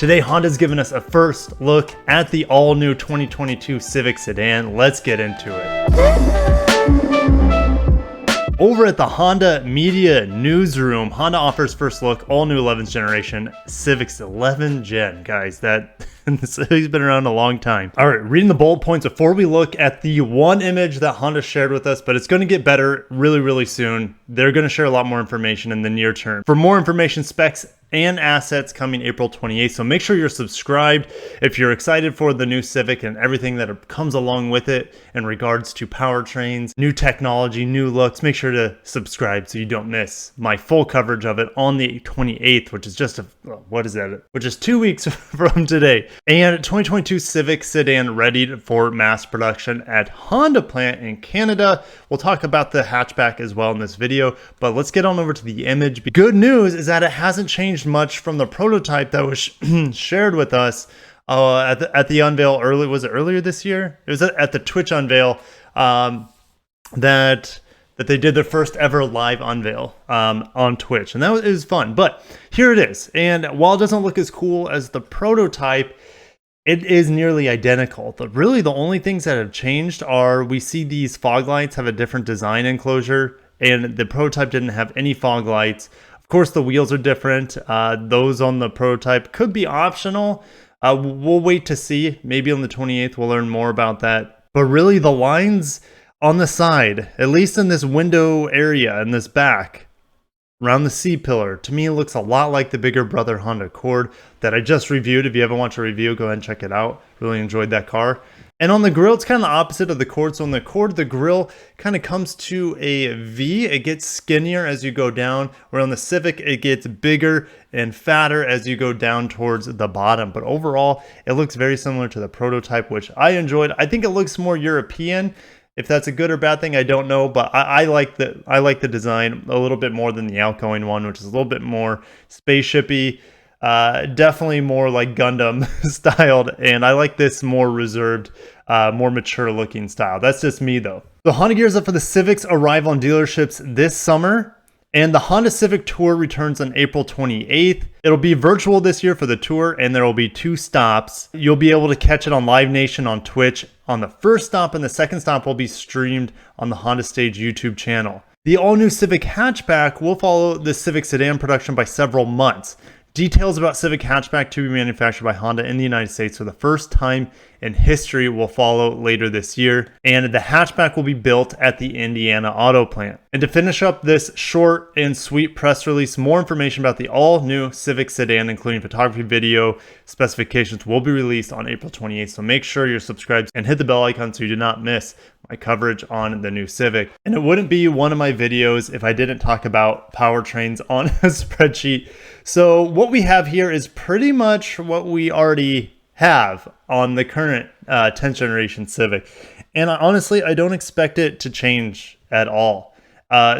Today, Honda's given us a first look at the all-new 2022 Civic Sedan. Let's get into it. Over at the Honda Media Newsroom, Honda offers first look, all new 11th generation Civics 11 Gen. Guys, that the Civic's been around a long time. All right, reading the bullet points before we look at the one image that Honda shared with us, but it's going to get better really soon. They're going to share a lot more information in the near term. For more information, specs, and assets coming April 28th. So make sure you're subscribed if you're excited for the new Civic and everything that comes along with it in regards to powertrains, new technology, new looks. Make sure to subscribe so you don't miss my full coverage of it on the 28th, which is just which is 2 weeks from today. And 2022 Civic Sedan ready for mass production at Honda plant in Canada. We'll talk about the hatchback as well in this video, but let's get on over to the image. Good news is that it hasn't changed much from the prototype that was shared with us at the unveil earlier this year? It was at the Twitch unveil that they did their first ever live unveil on Twitch, and that was fun. But here it is, and while it doesn't look as cool as the prototype, it is nearly identical. Really, the only things that have changed are we see these fog lights have a different design enclosure, and the prototype didn't have any fog lights. Of course, the wheels are different. Those on the prototype could be optional. We'll wait to see. Maybe on the 28th, we'll learn more about that. But really, the lines on the side, at least in this window area, in this back, around the C-pillar, to me, it looks a lot like the bigger brother Honda Accord that I just reviewed. If you haven't watched a review, go ahead and check it out. Really enjoyed that car. And on the grille, it's kind of the opposite of the Accord. So on the Accord, the grille kind of comes to a V. It gets skinnier as you go down, where on the Civic, it gets bigger and fatter as you go down towards the bottom. But overall, it looks very similar to the prototype, which I enjoyed. I think it looks more European. If that's a good or bad thing, I don't know, but I like the design a little bit more than the outgoing one, which is a little bit more spaceshipy. Definitely more like Gundam styled, and I like this more reserved, more mature looking style. That's just me though. The Honda gears up for the Civic's arrival on dealerships this summer, and the Honda Civic Tour returns on April 28th. It'll be virtual this year for the tour, and there will be 2 stops. You'll be able to catch it on Live Nation on Twitch on the first stop, and the second stop will be streamed on the Honda Stage YouTube channel. The all-new Civic hatchback will follow the Civic Sedan production by several months. Details about Civic hatchback to be manufactured by Honda in the United States for the first time in history will follow later this year, and the hatchback will be built at the Indiana auto plant. And to finish up this short and sweet press release, more information about the all-new Civic Sedan, including photography, video, specifications, will be released on April 28th, so make sure you're subscribed and hit the bell icon so you do not miss my coverage on the new Civic. And it wouldn't be one of my videos if I didn't talk about powertrains on a spreadsheet. So what we have here is pretty much what we already have on the current 10th generation Civic. And honestly, I don't expect it to change at all.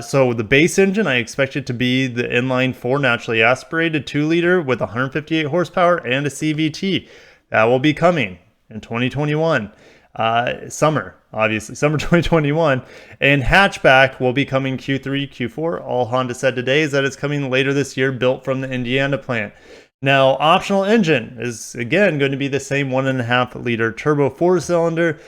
So the base engine, I expect it to be the inline 4 naturally aspirated 2-liter with 158 horsepower and a CVT. That will be coming in 2021. Summer 2021, and hatchback will be coming Q3, Q4. All Honda said today is that it's coming later this year, built from the Indiana plant. Now, optional engine is again going to be the same 1.5-liter turbo 4-cylinder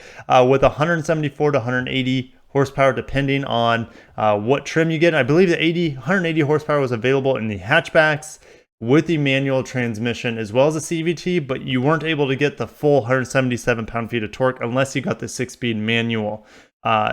with 174 to 180 horsepower, depending on what trim you get. I believe the 180 horsepower was available in the hatchbacks with the manual transmission as well as a CVT, but you weren't able to get the full 177 pound-feet of torque unless you got the 6-speed manual.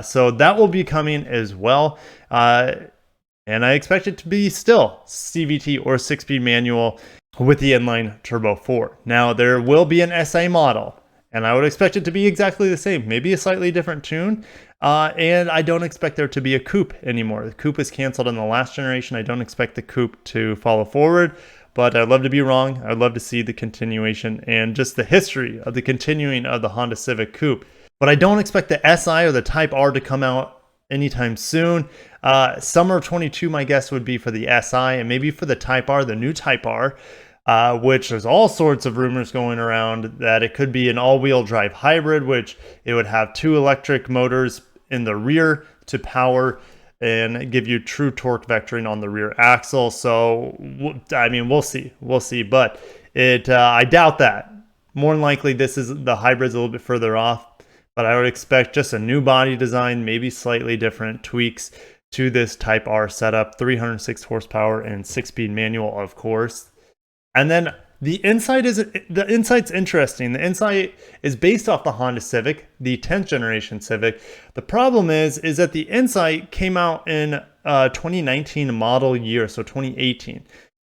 So that will be coming as well. And I expect it to be still CVT or 6-speed manual with the inline turbo 4. Now, there will be an SA model, and I would expect it to be exactly the same, maybe a slightly different tune. And I don't expect there to be a coupe anymore. The coupe was canceled in the last generation. I don't expect the coupe to follow forward, but I'd love to be wrong. I'd love to see the continuation and just the history of the continuing of the Honda Civic Coupe. But I don't expect the SI or the Type R to come out anytime soon. Summer of 22, my guess would be for the SI, and maybe for the Type R, the new Type R, which there's all sorts of rumors going around that it could be an all-wheel drive hybrid, which it would have 2 electric motors in the rear to power and give you true torque vectoring on the rear axle. So, I mean, we'll see. But I doubt that. More than likely, this is the hybrid's a little bit further off, but I would expect just a new body design, maybe slightly different tweaks to this Type R setup. 306 horsepower and 6-speed manual, of course. And then the insight's interesting. The insight is based off the Honda Civic, the 10th generation Civic. The problem is that the insight came out in 2019 model year, so 2018.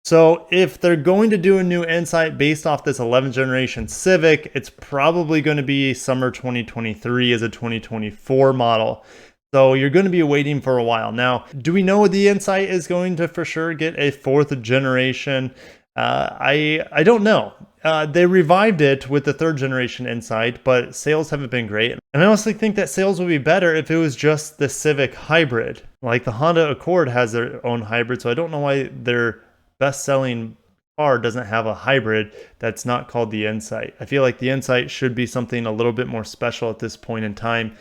So if they're going to do a new insight based off this 11th generation Civic, it's probably going to be summer 2023 as a 2024 model. So you're going to be waiting for a while. Now, do we know the insight is going to for sure get a 4th generation? I don't know. They revived it with the 3rd generation Insight, but sales haven't been great. And I honestly think that sales would be better if it was just the Civic hybrid. Like the Honda Accord has their own hybrid, so I don't know why their best-selling car doesn't have a hybrid that's not called the Insight. I feel like the Insight should be something a little bit more special at this point in time.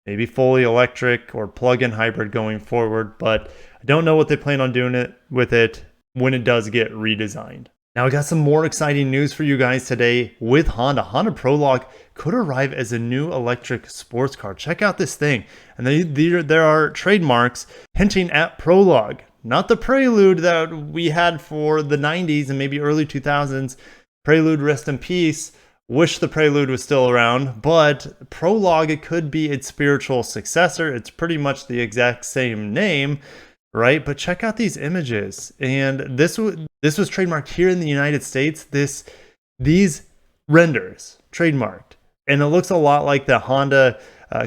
Maybe fully electric or plug-in hybrid going forward, but I don't know what they plan on doing with it when it does get redesigned. Now I got some more exciting news for you guys today with Honda. Honda Prologue could arrive as a new electric sports car. Check out this thing. And there are trademarks hinting at Prologue, not the Prelude that we had for the 90s and maybe early 2000s. Prelude, rest in peace. Wish the Prelude was still around, but Prologue, it could be its spiritual successor. It's pretty much the exact same name, right? But check out these images. And this was trademarked here in the United States. These renders trademarked, and it looks a lot like the Honda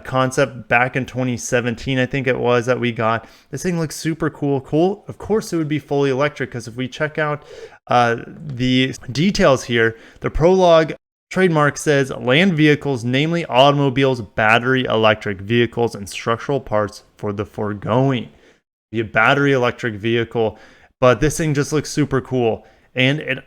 concept back in 2017, I think it was, that we got. This thing looks super cool. Of course, it would be fully electric, because if we check out the details here, the Prologue trademark says land vehicles, namely automobiles, battery electric vehicles, and structural parts for the foregoing. Be a battery electric vehicle, but this thing just looks super cool. And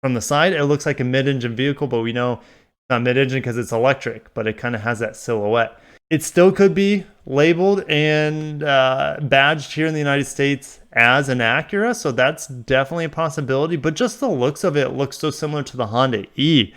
from the side, it looks like a mid-engine vehicle, but we know it's not mid-engine because it's electric, but it kind of has that silhouette. It still could be labeled and badged here in the United States as an Acura, so that's definitely a possibility, but just the looks of it looks so similar to the Honda E.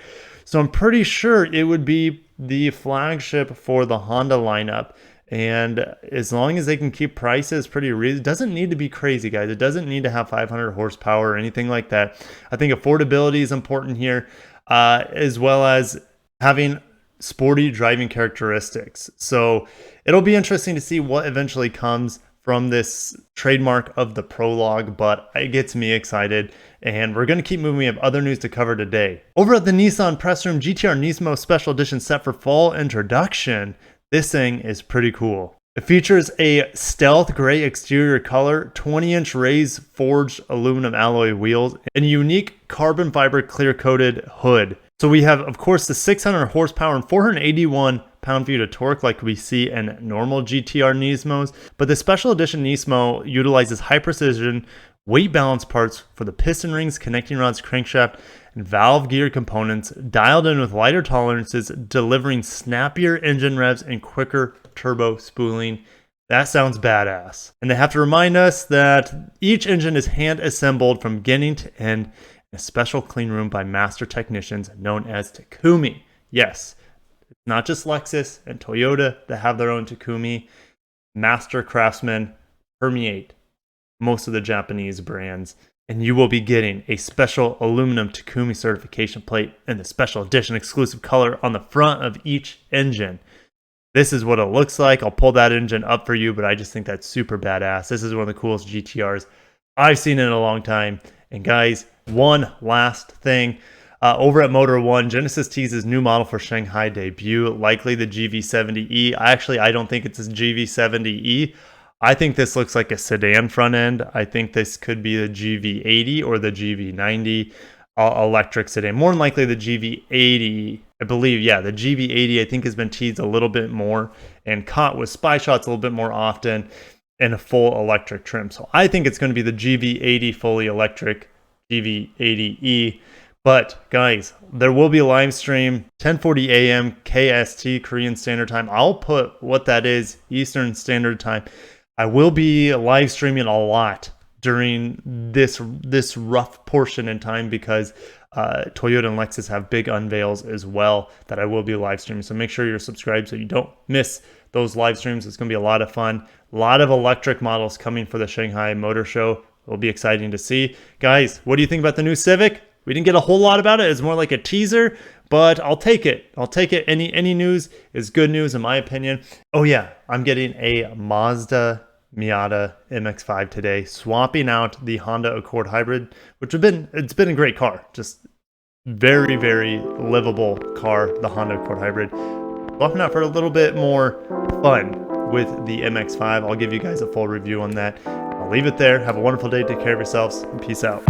So I'm pretty sure it would be the flagship for the Honda lineup. And as long as they can keep prices pretty reasonable, it doesn't need to be crazy, guys. It doesn't need to have 500 horsepower or anything like that. I think affordability is important here, as well as having sporty driving characteristics. So it'll be interesting to see what eventually comes from this trademark of the Prologue, but it gets me excited. And we're going to keep moving. We have other news to cover today. Over at the Nissan press room, GTR Nismo Special Edition set for fall introduction. This thing is pretty cool. It features a stealth gray exterior color, 20-inch raised forged aluminum alloy wheels, and a unique carbon fiber clear-coated hood. So we have, of course, the 600 horsepower and 481 pound-feet of torque like we see in normal GTR Nismos, but the Special Edition Nismo utilizes high-precision, weight-balanced parts for the piston rings, connecting rods, crankshaft, and valve gear components, dialed in with lighter tolerances, delivering snappier engine revs and quicker turbo spooling. That sounds badass. And they have to remind us that each engine is hand-assembled from beginning to end in a special clean room by master technicians known as Takumi. Yes, it's not just Lexus and Toyota that have their own Takumi. Master craftsmen permeate most of the Japanese brands, and you will be getting a special aluminum Takumi certification plate and the special edition exclusive color on the front of each engine. This is what it looks like. I'll pull that engine up for you, but I just think that's super badass. This is one of the coolest GTRs I've seen in a long time. And guys, one last thing. Over at Motor One, Genesis teases new model for Shanghai debut, likely the GV70E. I don't think it's a GV70E. I think this looks like a sedan front end. I think this could be the GV80 or the GV90 electric sedan. More than likely the GV80, I believe. Yeah, the GV80 I think has been teased a little bit more and caught with spy shots a little bit more often in a full electric trim. So I think it's going to be the GV80 fully electric GV80E. But guys, there will be a live stream 10:40 a.m. KST, Korean Standard Time. I'll put what that is, Eastern Standard Time. I will be live streaming a lot during this rough portion in time because Toyota and Lexus have big unveils as well that I will be live streaming. So make sure you're subscribed so you don't miss those live streams. It's going to be a lot of fun. A lot of electric models coming for the Shanghai Motor Show. It'll be exciting to see. Guys, what do you think about the new Civic? We didn't get a whole lot about it. It's more like a teaser, but I'll take it. I'll take it. Any news is good news in my opinion. Oh yeah, I'm getting a Mazda Miata MX-5 today, swapping out the Honda Accord Hybrid, which it's been a great car. Just very, very livable car, the Honda Accord Hybrid. Swapping out for a little bit more fun with the MX-5. I'll give you guys a full review on that. I'll leave it there. Have a wonderful day. Take care of yourselves. And peace out.